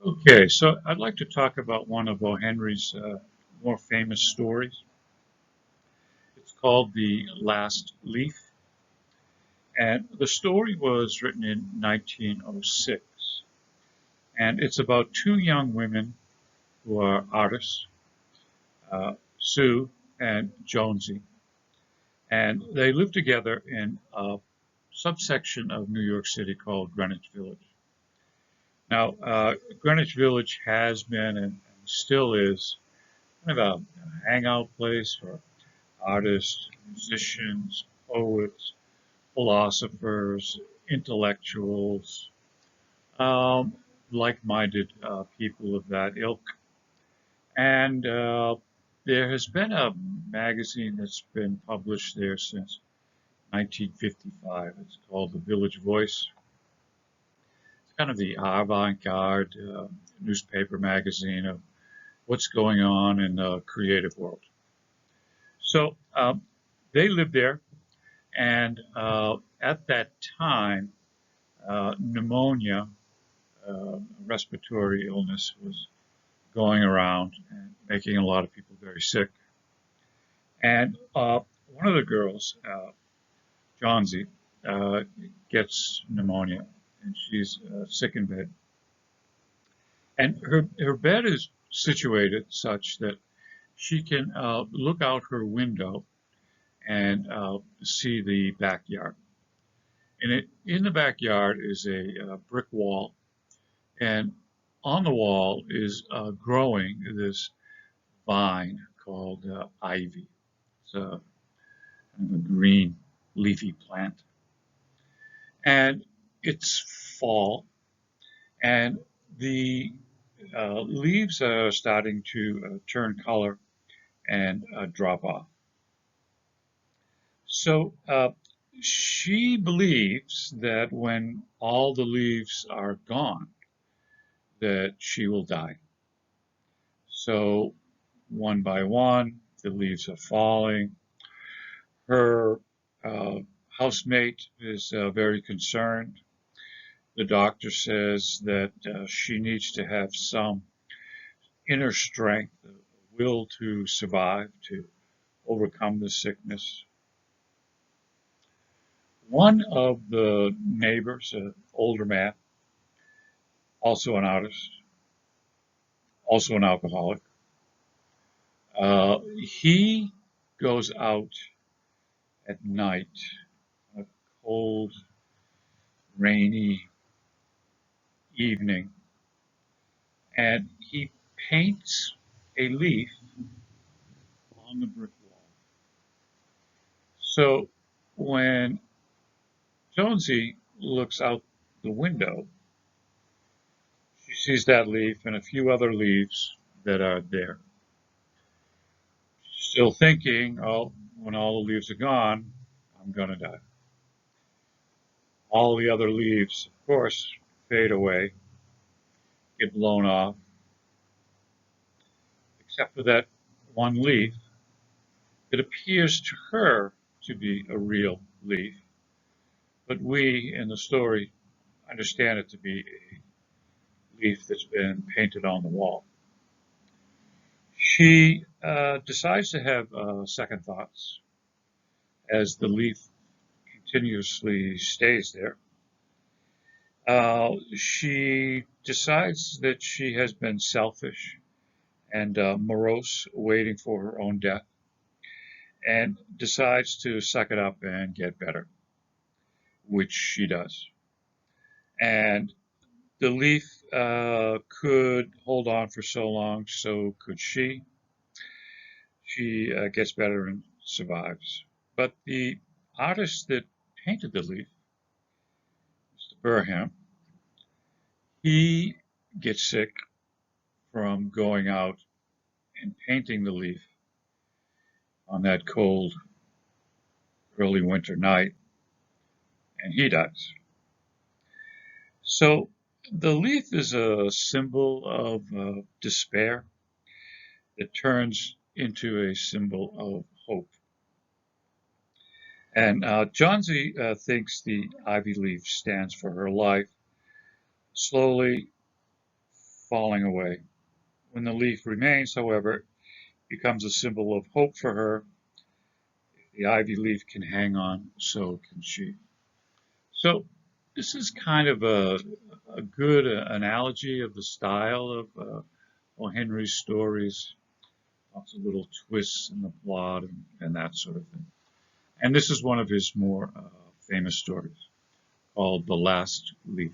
Okay, so I'd like to talk about one of O. Henry's more famous stories. It's called The Last Leaf, and the story was written in 1906, and it's about two young women who are artists, Sue and Johnsy, and they live together in a subsection of New York City called Greenwich Village. Now, Greenwich Village has been and still is kind of a hangout place for artists, musicians, poets, philosophers, intellectuals, um, like-minded people of that ilk. And there has been a magazine that's been published there since 1955. It's called The Village Voice. It's kind of the avant-garde newspaper magazine of what's going on in the creative world. So they lived there, and at that time, pneumonia, respiratory illness, was going around and making a lot of people very sick. And one of the girls, Johnsy, uh, gets pneumonia, and she's sick in bed. And her bed is situated such that she can look out her window and see the backyard. And in the backyard is a brick wall, and on the wall is growing this vine called ivy. It's a kind of a green leafy plant, and it's fall, and the leaves are starting to turn color and drop off. So she believes that when all the leaves are gone, that she will die. So one by one, the leaves are falling. Her uh, housemate is very concerned. The doctor says that she needs to have some inner strength, the will to survive, to overcome the sickness. One of the neighbors, an older man, also an artist, also an alcoholic, he goes out at night, a cold, rainy evening, and he paints a leaf on the brick wall. So when Jonesy looks out the window, she sees that leaf and a few other leaves that are there. She's still thinking, oh, when all the leaves are gone, I'm going to die. All the other leaves, of course, fade away, get blown off, except for that one leaf that appears to her to be a real leaf. But we in the story understand it to be a leaf that's been painted on the wall. She decides to have second thoughts as the leaf continuously stays there. She decides that she has been selfish and morose, waiting for her own death, and decides to suck it up and get better, which she does. And the leaf could hold on for so long, so could she. She gets better and survives. But the artist that painted the leaf, Mr. Burham, he gets sick from going out and painting the leaf on that cold early winter night, and he dies. So the leaf is a symbol of despair that turns into a symbol of hope. And Johnsy thinks the ivy leaf stands for her life, slowly falling away. When the leaf remains, however, it becomes a symbol of hope for her. If the ivy leaf can hang on, so can she. So this is kind of a good analogy of the style of O. Henry's stories. Lots of little twists in the plot and that sort of thing. And this is one of his more famous stories called The Last Leaf.